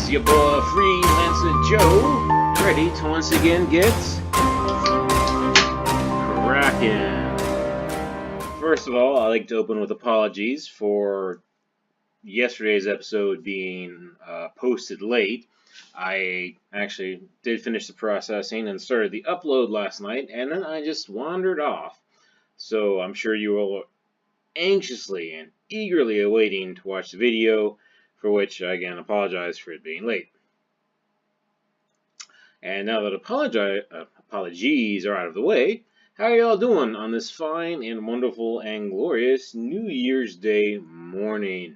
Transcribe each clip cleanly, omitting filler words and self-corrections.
is your boy Freelancer Joe, ready to once again get cracking. First of all, I'd like to open with apologies for yesterday's episode being posted late. I actually did finish the processing and started the upload last night, and then I just wandered off. So I'm sure you all are anxiously and eagerly awaiting to watch the video, for which I again apologize for it being late. And now that apologies are out of the way, how are y'all doing on this fine and wonderful and glorious New Year's Day morning?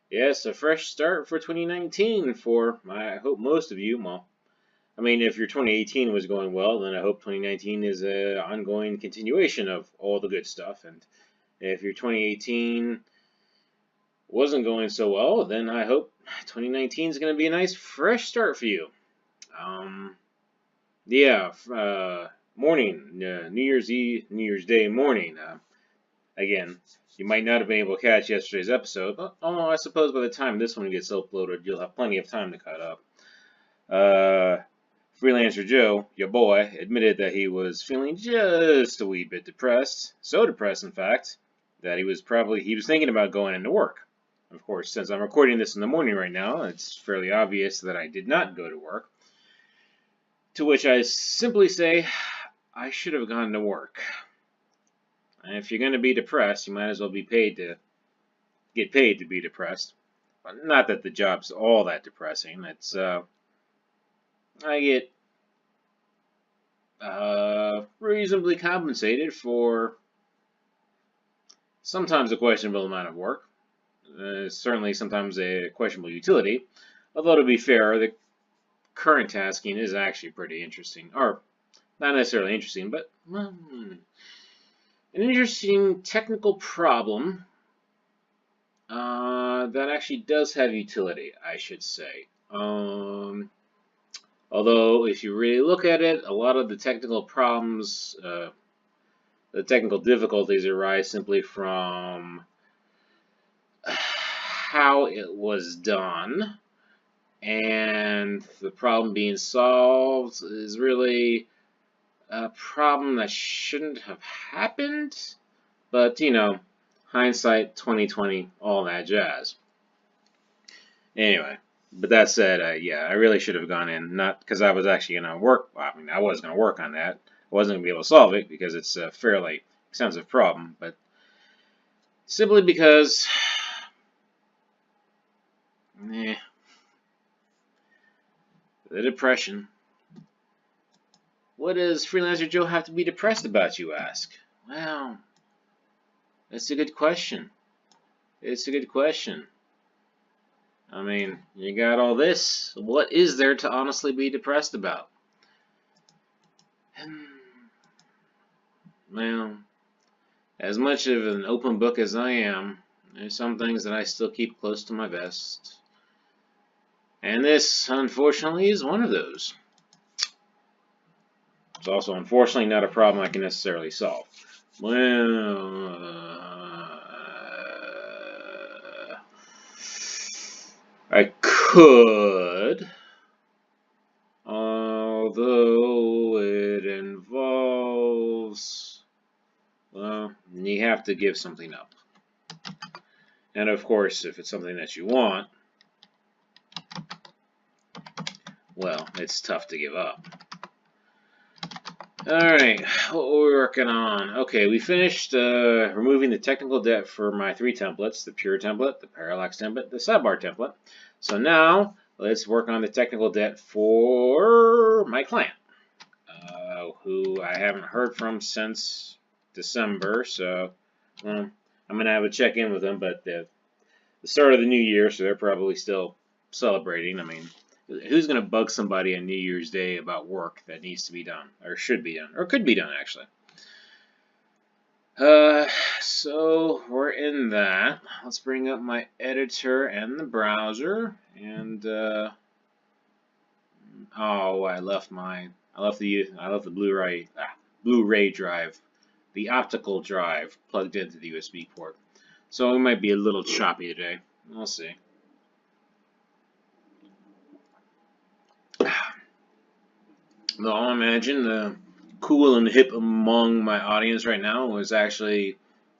Yes, a fresh start for 2019 for, I hope, most of you. Well, I mean, if your 2018 was going well, then I hope 2019 is an ongoing continuation of all the good stuff. And if your 2018 wasn't going so well, then I hope 2019 is going to be a nice fresh start for you. Morning, New Year's Day morning. Again, you might not have been able to catch yesterday's episode, but I suppose by the time this one gets uploaded, you'll have plenty of time to cut up. Freelancer Joe, your boy, admitted that he was feeling just a wee bit depressed. So depressed, in fact, that he was thinking about going into work. Of course, since I'm recording this in the morning right now, it's fairly obvious that I did not go to work. To which I simply say, I should have gone to work. And if you're going to be depressed, you might as well get paid to be depressed. But not that the job's all that depressing. It's I get reasonably compensated for sometimes a questionable amount of work. Certainly sometimes a questionable utility. Although to be fair, the current tasking is actually pretty interesting. Or, not necessarily interesting, but an interesting technical problem that actually does have utility, I should say. Although, if you really look at it, a lot of the technical problems, the technical difficulties arise simply from how it was done, and the problem being solved is really a problem that shouldn't have happened, but you know, hindsight 2020, all that jazz. Anyway, but that said, I really should have gone in, not because I was actually going to work. I mean, I was going to work on that. I wasn't going to be able to solve it because it's a fairly extensive problem, but simply because the depression. What does Freelancer Joe have to be depressed about, you ask? Well, that's a good question. It's a good question. I mean, you got all this. What is there to honestly be depressed about? Well, as much of an open book as I am, there's some things that I still keep close to my vest. And this, unfortunately, is one of those. It's also, unfortunately, not a problem I can necessarily solve. Well, I could, although it involves, well, you have to give something up. And of course, if it's something that you want, well, it's tough to give up. Alright, what were we working on? Okay, we finished removing the technical debt for my 3 templates, the pure template, the parallax template, the sidebar template. So now, let's work on the technical debt for my client, who I haven't heard from since December, so I'm going to have a check-in with them, but the start of the new year, so they're probably still celebrating. I mean, who's going to bug somebody on New Year's Day about work that needs to be done, or should be done, or could be done, actually? So we're in that. Let's bring up my editor and the browser, and I left the Blu-ray drive, the optical drive, plugged into the USB port. So it might be a little choppy today. We'll see. Though I imagine the cool and hip among my audience right now was actually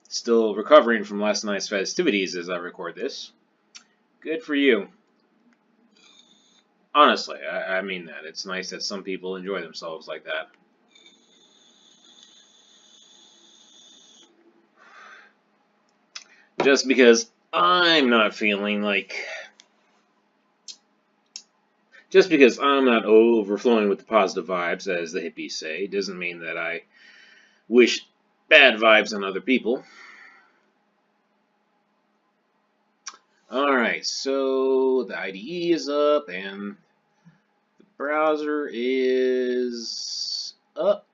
still recovering from last night's festivities as I record this. Good for you. Honestly, I mean that. It's nice that some people enjoy themselves like that. Just because I'm not feeling like. Just because I'm not overflowing with the positive vibes, as the hippies say, doesn't mean that I wish bad vibes on other people. Alright, so the IDE is up and the browser is up.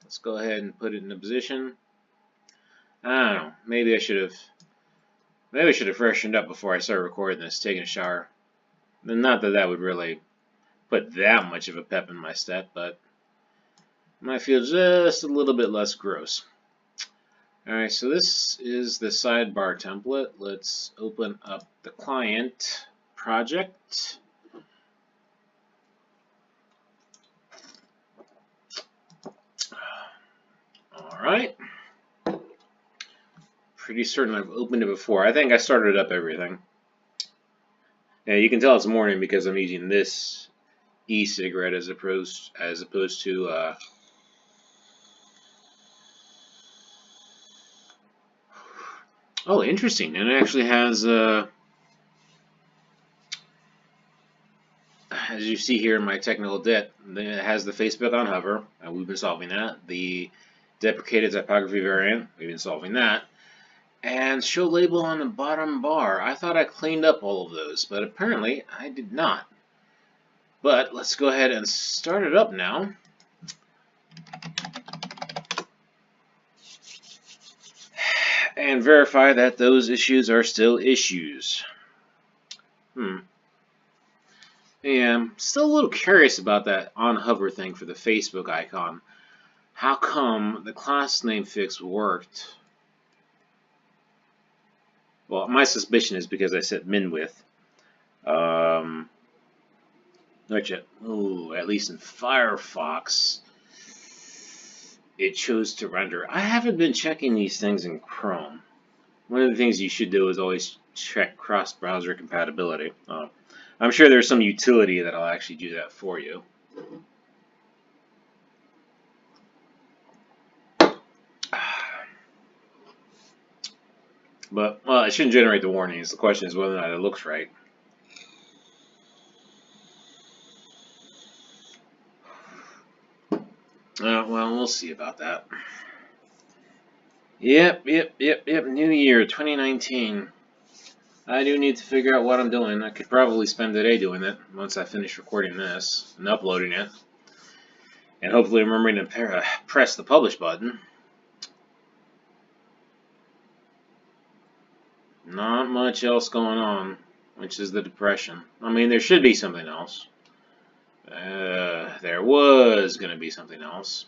Let's go ahead and put it in a position. I don't know. Maybe I should have freshened up before I started recording this, taking a shower. Not that that would really put that much of a pep in my step, but I might feel just a little bit less gross. Alright, so this is the sidebar template. Let's open up the client project. Alright. Pretty certain I've opened it before. I think I started up everything. Yeah, you can tell it's morning because I'm using this e-cigarette as opposed to oh, interesting. And it actually has as you see here in my technical debt, it has the Facebook on hover, and we've been solving that. The deprecated typography variant, we've been solving that. And show label on the bottom bar. I thought I cleaned up all of those, but apparently I did not. But let's go ahead and start it up now. And verify that those issues are still issues. Yeah, I'm still a little curious about that on hover thing for the Facebook icon. How come the class name fix worked? Well, my suspicion is because I set min width. Which, at least in Firefox, it chose to render. I haven't been checking these things in Chrome. One of the things you should do is always check cross-browser compatibility. I'm sure there's some utility that'll actually do that for you. But, well, it shouldn't generate the warnings. The question is whether or not it looks right. Well, we'll see about that. Yep. New year, 2019. I do need to figure out what I'm doing. I could probably spend the day doing it once I finish recording this and uploading it. And hopefully remembering to press the publish button. Not much else going on, which is the depression. I mean, there should be something else. There was going to be something else.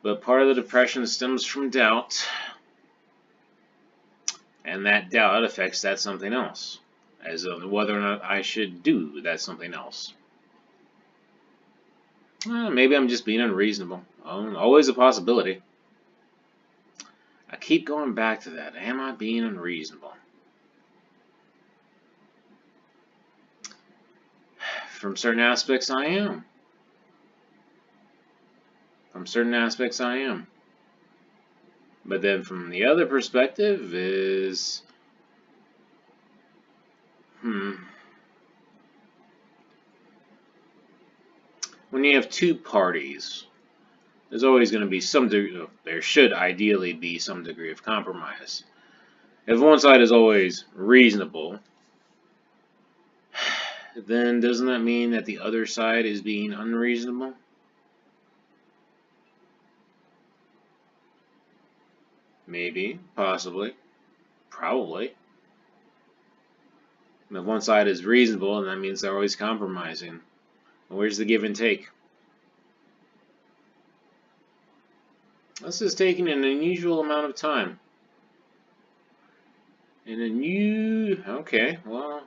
But part of the depression stems from doubt. And that doubt affects that something else. As of whether or not I should do that something else. Maybe I'm just being unreasonable. Always a possibility. I keep going back to that. Am I being unreasonable? From certain aspects, I am. From certain aspects, I am. But then from the other perspective is... When you have two parties, there's always going to be some degree, there should ideally be some degree of compromise. If one side is always reasonable, then doesn't that mean that the other side is being unreasonable? Maybe, possibly, probably. And if one side is reasonable, then that means they're always compromising. Where's the give and take? This is taking an unusual amount of time. Okay, well,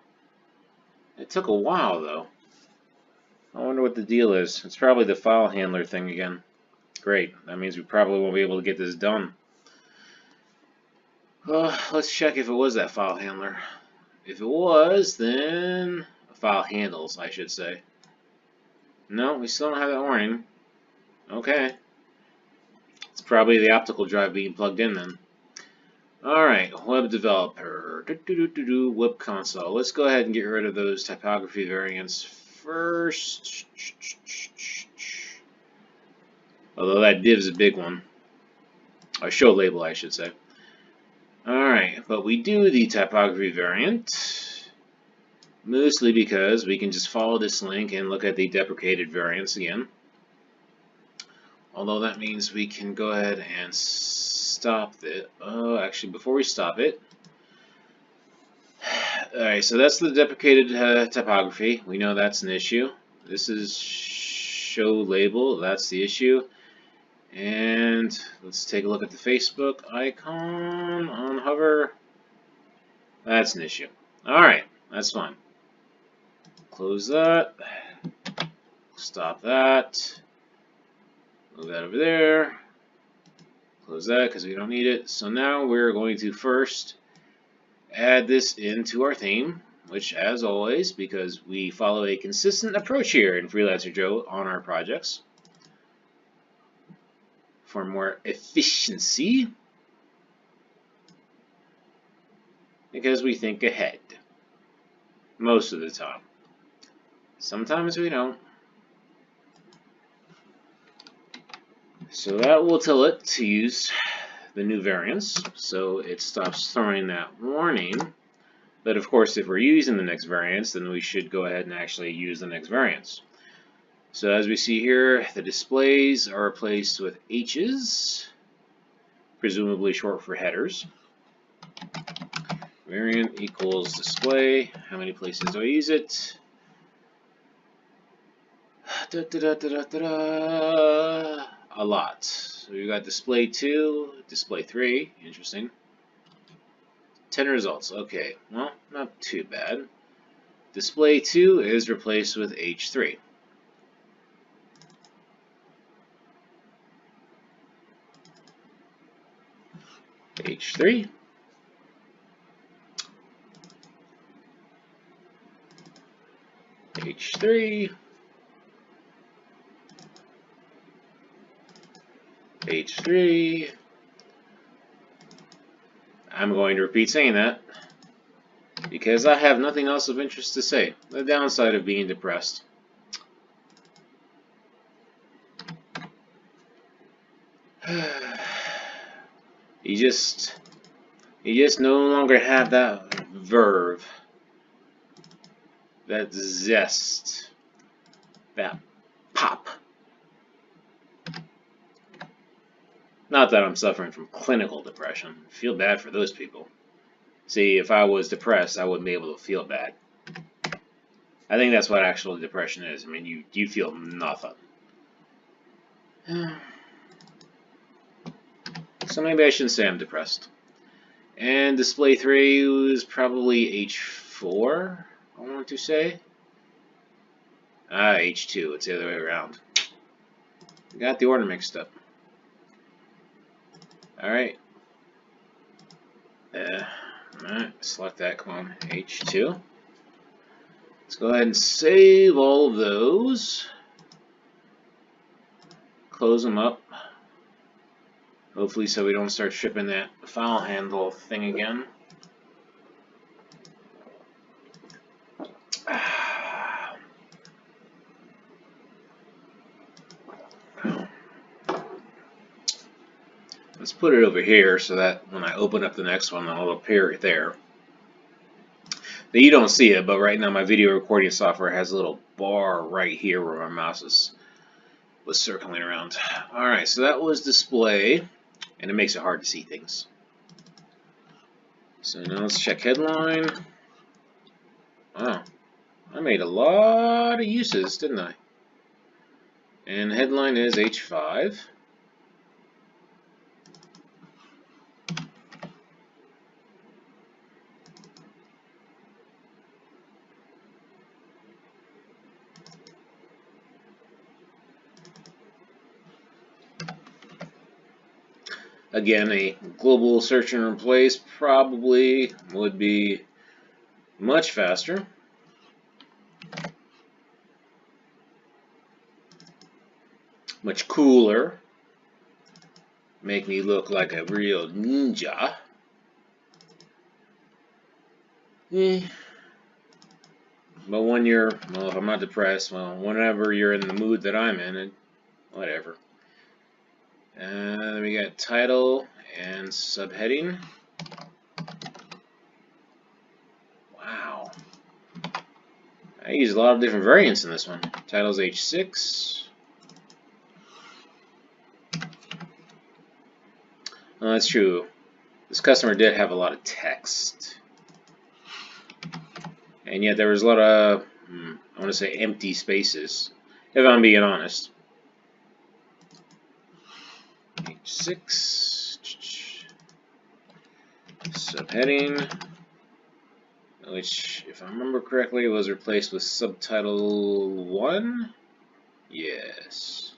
it took a while though. I wonder what the deal is. It's probably the file handler thing again. Great. That means we probably won't be able to get this done. Let's check if it was that file handler. If it was, then file handles, I should say. No, we still don't have that warning. Okay. It's probably the optical drive being plugged in then. Alright, web developer. Web console. Let's go ahead and get rid of those typography variants first. Although that div's a big one. Or show label, I should say. Alright, but we do the typography variant. Mostly because we can just follow this link and look at the deprecated variants again. Although that means we can go ahead and stop it. Oh, actually, before we stop it. Alright, so that's the deprecated typography. We know that's an issue. This is show label. That's the issue. And let's take a look at the Facebook icon on hover. That's an issue. Alright, that's fine. Close that. Stop that. Move that over there. Close that because we don't need it. So now we're going to first add this into our theme, which as always, because we follow a consistent approach here in Freelancer Joe on our projects for more efficiency, because we think ahead most of the time. Sometimes we don't. So that will tell it to use the new variants, so it stops throwing that warning. But of course, if we're using the next variants, then we should go ahead and actually use the next variants. So as we see here, the displays are replaced with H's, presumably short for headers. Variant equals display. How many places do I use it? A lot. So we've got display 2, display 3, interesting. 10 results, okay, well, not too bad. Display 2 is replaced with H3. H3. H3. H3. I'm going to repeat saying that because I have nothing else of interest to say. The downside of being depressed. You just no longer have that verve, that zest, that pop. Not that I'm suffering from clinical depression. I feel bad for those people. See, if I was depressed, I wouldn't be able to feel bad. I think that's what actual depression is. I mean, you feel nothing. So maybe I shouldn't say I'm depressed. And display 3 was probably H4, I want to say. H2, it's the other way around. Got the order mixed up. Alright. Alright, select that, come on, H2. Let's go ahead and save all of those. Close them up. Hopefully so we don't start shipping that file handle thing again. Let's put it over here so that when I open up the next one, it'll appear there. Now, you don't see it, but right now my video recording software has a little bar right here where my mouse was circling around. Alright, so that was display, and it makes it hard to see things. So now let's check headline. Wow, I made a lot of uses, didn't I? And headline is H5. Again, a global search and replace probably would be much faster. Much cooler. Make me look like a real ninja. But when you're, well, if I'm not depressed, well, whenever you're in the mood that I'm in, whatever. And then we got title and subheading. Wow. I use a lot of different variants in this one. Title's H6. Oh, that's true. This customer did have a lot of text. And yet there was a lot of, I want to say, empty spaces, if I'm being honest. H6. Subheading. Which, if I remember correctly, was replaced with subtitle 1? Yes.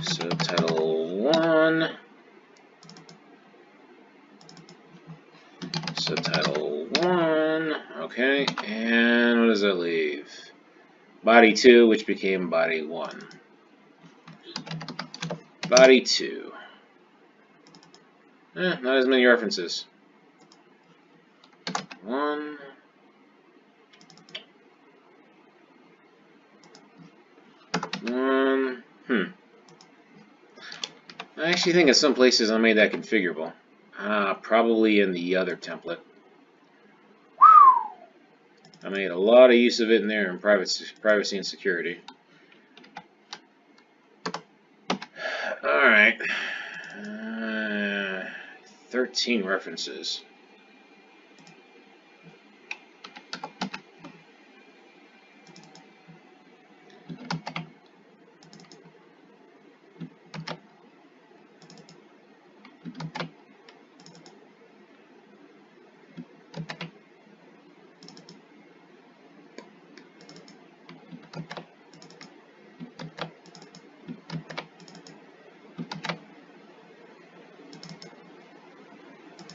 Subtitle 1. Subtitle 1. Okay, and what does that leave? Body 2, which became body 1. Body 2. Not as many references. 1. I actually think in some places I made that configurable. Probably in the other template. I made a lot of use of it in there in privacy and security. Alright. 13 references.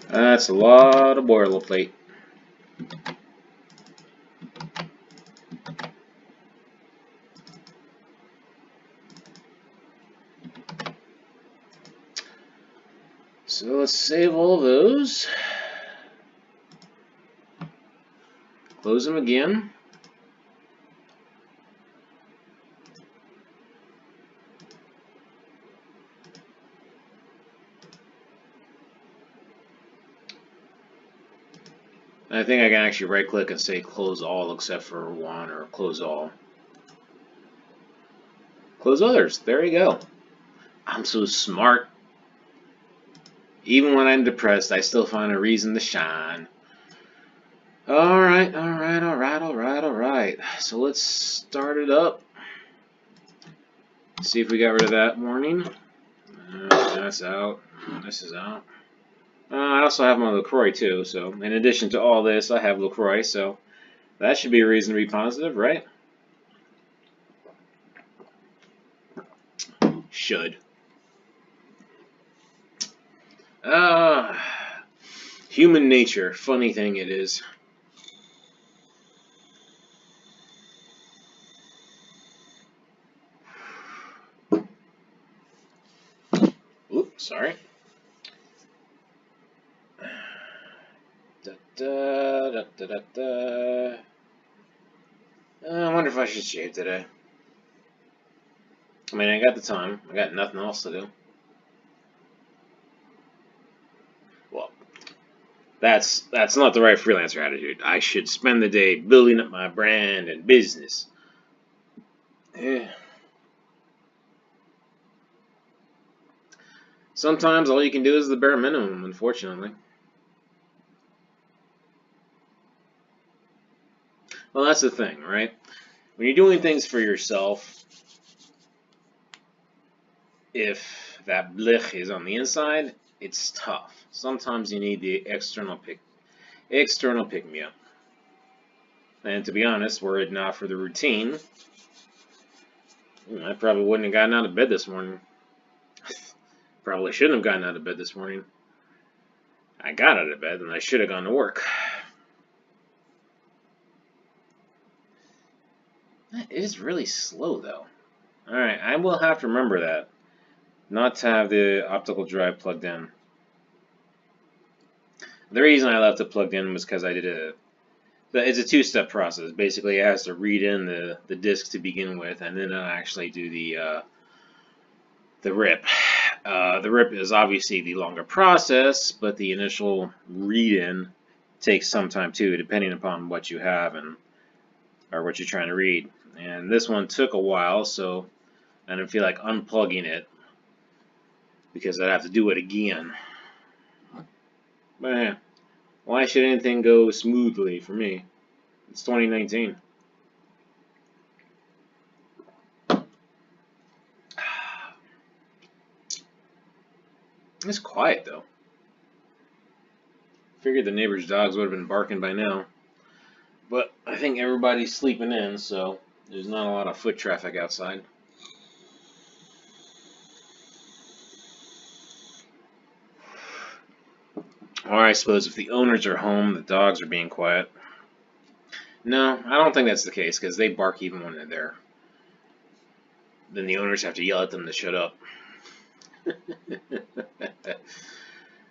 That's a lot of boilerplate. So let's save all those. Close them again. I think I can actually right click and say close all except for one, or close all. Close others. There you go. I'm so smart. Even when I'm depressed, I still find a reason to shine. Alright. So let's start it up. See if we got rid of that warning. That's out. This is out. I also have my LaCroix too, so in addition to all this, I have LaCroix, so that should be a reason to be positive, right? Should. Human nature, funny thing it is. Oops, sorry. I wonder if I should shave today. I mean, I got the time. I got nothing else to do. Well, that's not the right freelancer attitude. I should spend the day building up my brand and business. Yeah. Sometimes all you can do is the bare minimum, unfortunately. Well, that's the thing, right? When you're doing things for yourself, if that blich is on the inside, it's tough. Sometimes you need the external pick me up. And to be honest, were it not for the routine, I probably wouldn't have gotten out of bed this morning. Probably shouldn't have gotten out of bed this morning. I got out of bed and I should have gone to work. That is really slow though. Alright, I will have to remember that. Not to have the optical drive plugged in. The reason I left it plugged in was because I did it's a two-step process. Basically, it has to read in the disk to begin with, and then it'll actually do the RIP. The RIP is obviously the longer process, but the initial read-in takes some time too, depending upon what you have or what you're trying to read. And this one took a while, so I didn't feel like unplugging it because I'd have to do it again. But why should anything go smoothly for me? It's 2019. It's quiet though. Figured the neighbors' dogs would have been barking by now. But I think everybody's sleeping in, so there's not a lot of foot traffic outside. Or I suppose if the owners are home, the dogs are being quiet. No, I don't think that's the case, because they bark even when they're there. Then the owners have to yell at them to shut up.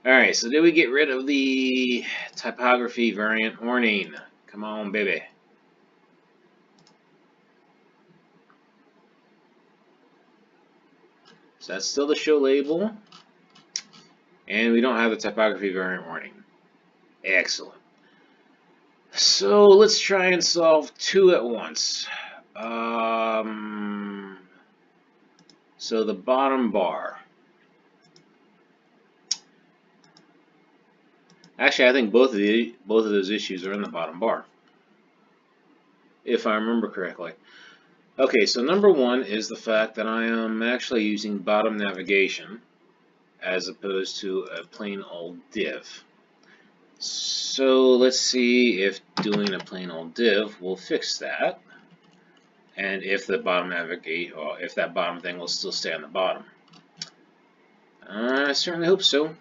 Alright, so did we get rid of the typography variant warning? Come on, baby. So that's still the show label. And we don't have the typography variant warning. Excellent. So let's try and solve two at once. So the bottom bar. Actually, I think both of those issues are in the bottom bar, if I remember correctly. Okay, so number one is the fact that I am actually using bottom navigation as opposed to a plain old div. So let's see if doing a plain old div will fix that, and if the bottom if that bottom thing will still stay on the bottom. I certainly hope so.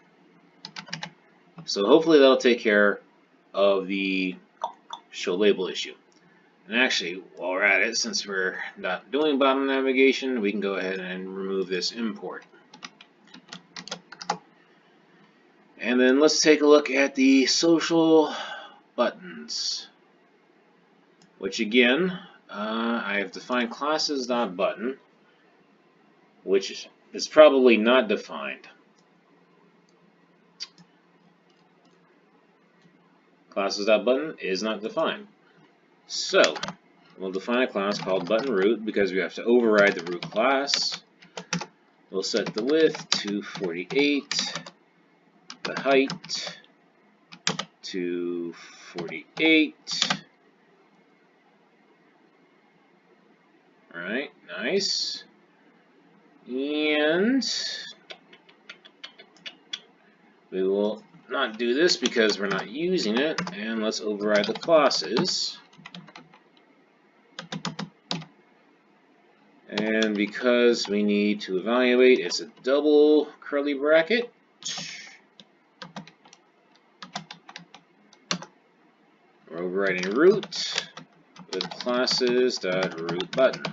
So hopefully that'll take care of the show label issue. And actually, while we're at it, since we're not doing bottom navigation, we can go ahead and remove this import. And then let's take a look at the social buttons, which again, I have defined classes.button, which is probably not defined. Classes.button is not defined. So we'll define a class called button root because we have to override the root class. We'll set the width to 48, the height to 48. Alright, nice. And we will not do this because we're not using it, and let's override the classes. And because we need to evaluate, it's a double curly bracket. We're overriding root with classes.root button.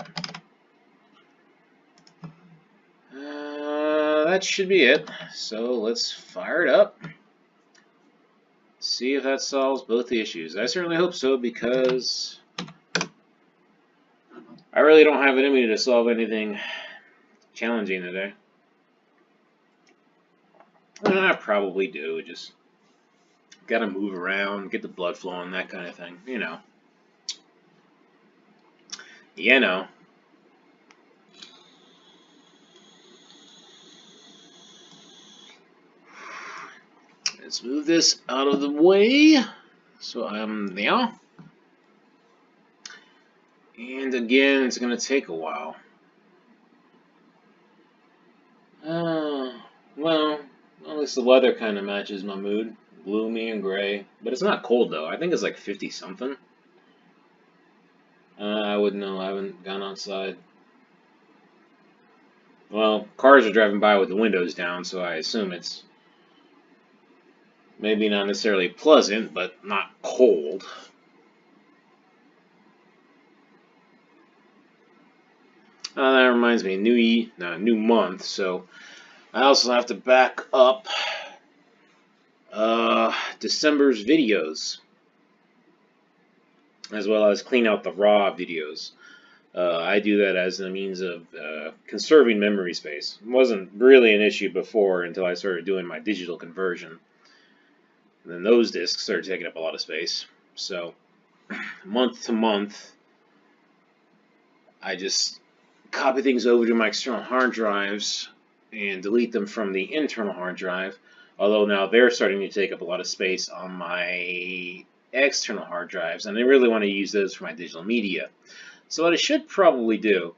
That should be it. So let's fire it up. See if that solves both the issues. I certainly hope so, because I really don't have it in me to solve anything challenging today. I probably do. Just gotta move around, get the blood flowing, that kind of thing. You know. You know. Let's move this out of the way. So I'm there. And again, it's going to take a while. Well, at least the weather kind of matches my mood. Gloomy and gray. But it's not cold, though. I think it's like 50-something. wouldn't know. I haven't gone outside. Well, cars are driving by with the windows down, so I assume it's maybe not necessarily pleasant, but not cold. That reminds me, new month, so I also have to back up December's videos, as well as clean out the raw videos. I do that as a means of conserving memory space. It wasn't really an issue before until I started doing my digital conversion. And then those disks started taking up a lot of space. So, month to month, I just copy things over to my external hard drives and delete them from the internal hard drive. Although now they're starting to take up a lot of space on my external hard drives, and I really want to use those for my digital media. So what I should probably do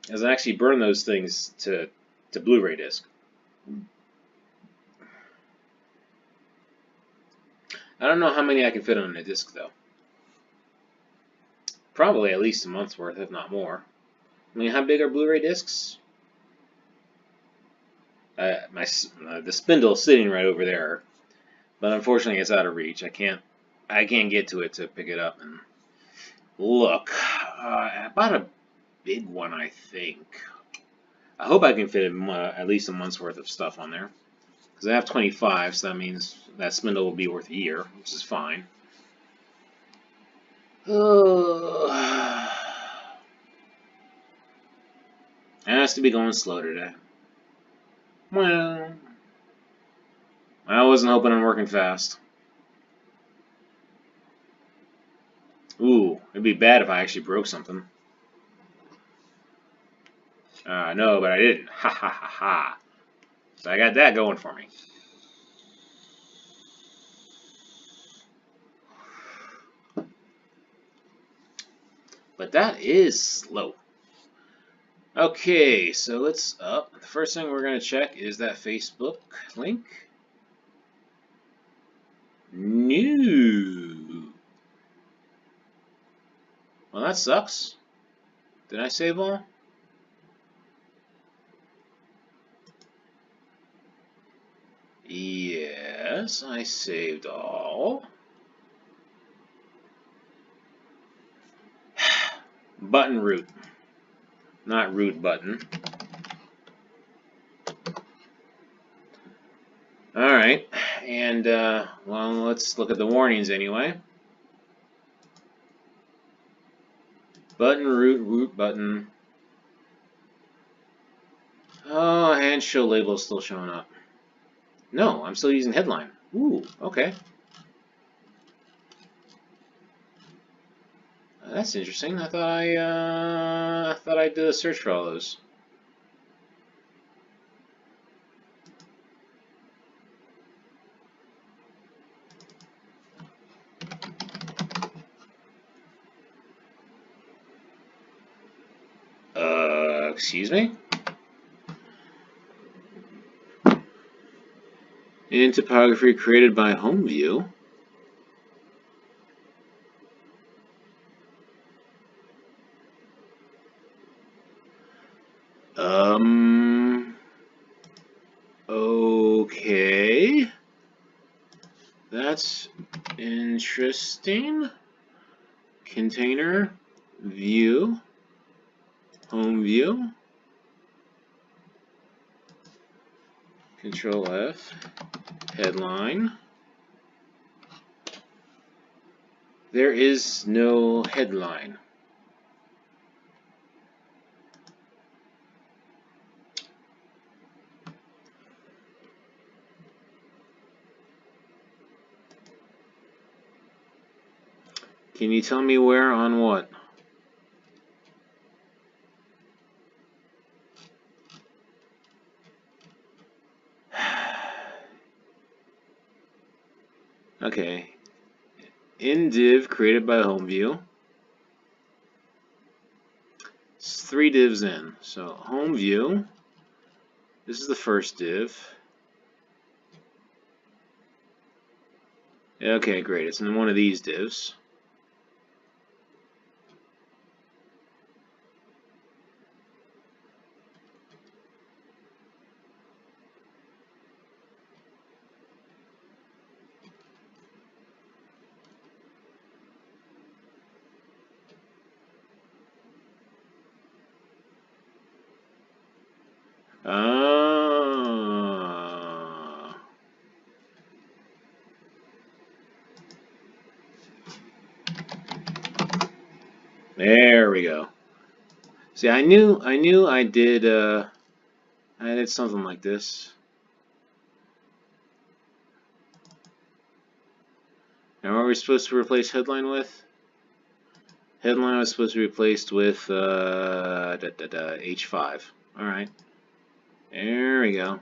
is actually burn those things to Blu-ray disc. I don't know how many I can fit on a disc, though. Probably at least a month's worth, if not more. I mean, how big are Blu-ray discs? The spindle's sitting right over there, but unfortunately it's out of reach. I can't get to it to pick it up and look. About a big one, I think. I hope I can fit at least a month's worth of stuff on there, because I have 25, so that means that spindle will be worth a year, which is fine. It has to be going slow today. Well, I wasn't hoping on working fast. Ooh, it'd be bad if I actually broke something. No, but I didn't. Ha ha ha ha. So I got that going for me. But that is slow. Okay, so let's up. The first thing we're going to check is that Facebook link. New. Well, that sucks. Did I save all? Yes, I saved all. Button root. Not root button. Alright, and well, let's look at the warnings anyway. Button root button. Oh, hand show label is still showing up. No, I'm still using headline. Ooh, okay. That's interesting. I thought I did a search for all those. Excuse me? In typography created by HomeView. Okay. That's interesting. Container, view, home view. Control F, headline. There is no headline. Can you tell me where on what? Okay. In div created by HomeView. It's 3 divs in. So HomeView. This is the first div. Okay, great. It's in one of these divs. There we go. See, I knew I did something like this. Now, what are we supposed to replace headline with? Headline was supposed to be replaced with H5. All right. There we go.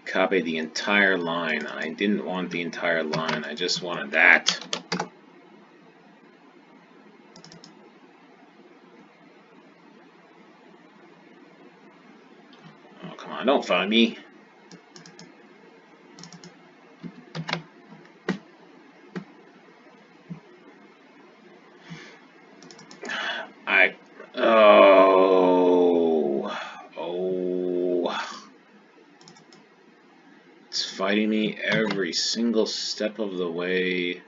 Copy the entire line. I didn't want the entire line. I just wanted that. Oh, come on. Don't find me. It's fighting me every single step of the way.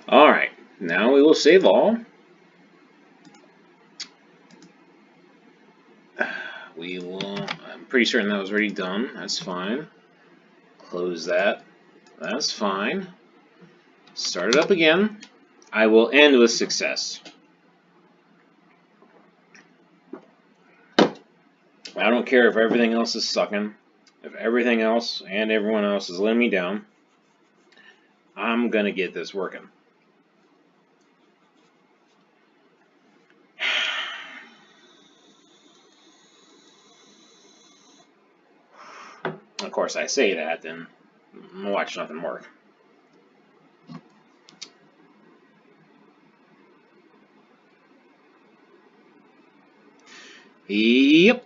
Alright, now we will save all. We will, I'm pretty certain that was already done. That's fine. Close that. That's fine. Start it up again. I will end with success. I don't care if everything else is sucking. If everything else and everyone else is letting me down, I'm gonna get this working. Of course, I say that, then watch nothing work. Yep.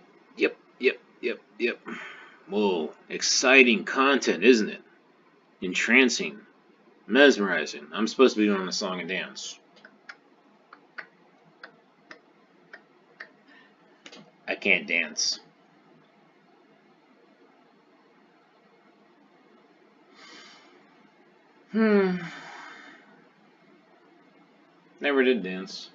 Whoa, exciting content, isn't it? Entrancing, mesmerizing. I'm supposed to be doing a song and dance. I can't dance. Never did dance.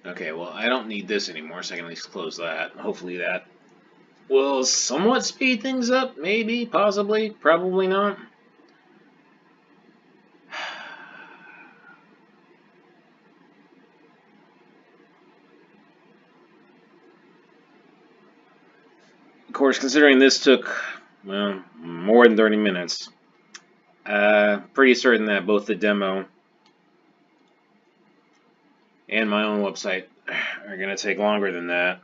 Okay, well, I don't need this anymore, so I can at least close that. Hopefully that will somewhat speed things up. Maybe, possibly, probably not. Of course, considering this took, well, more than 30 minutes, pretty certain that both the demo and my own website are going to take longer than that.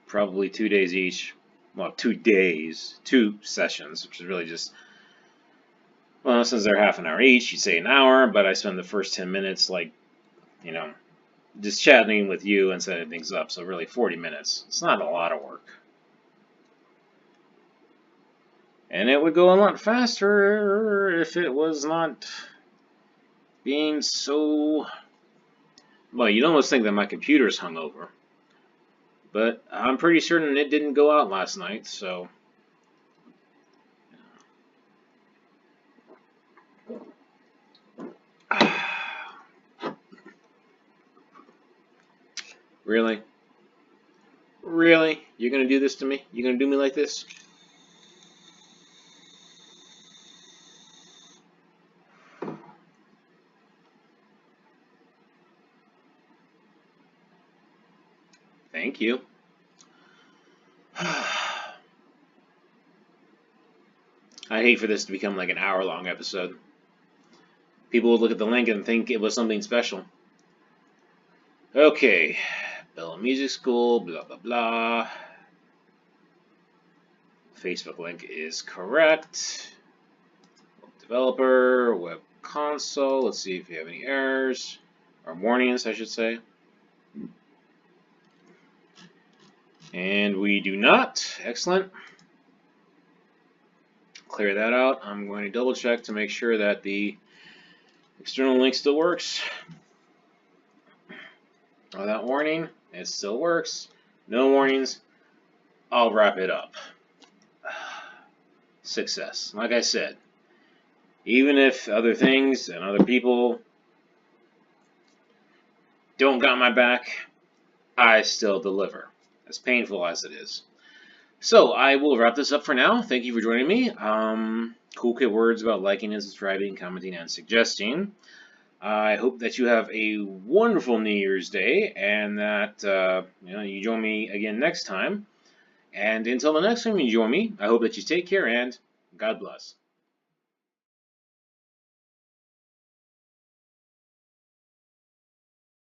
Probably 2 days each. Well, 2 days, 2 sessions, which is really just, well, since they're half an hour each, you'd say an hour, but I spend the first 10 minutes, like, you know, just chatting with you and setting things up, so really 40 minutes. It's not a lot of work. And it would go a lot faster if it was not being so... Well, you'd almost think that my computer's hung over. But I'm pretty certain it didn't go out last night, so... Really? Really? You're gonna do this to me? You're gonna do me like this? Thank you. I hate for this to become like an hour-long episode. People would look at the link and think it was something special. Okay, Bell Music School, blah blah blah. Facebook link is correct. Web developer, web console. Let's see if you have any errors or warnings, I should say. And we do not. Excellent. Clear that out. I'm going to double check to make sure that the external link still works. Without warning, it still works. No warnings. I'll wrap it up. Success. Like I said, even if other things and other people don't got my back, I still deliver, as painful as it is. So I will wrap this up for now. Thank you for joining me. Cool kid words about liking and subscribing, commenting, and suggesting. I hope that you have a wonderful New Year's Day, and that you join me again next time. And until the next time you join me, I hope that you take care and God bless.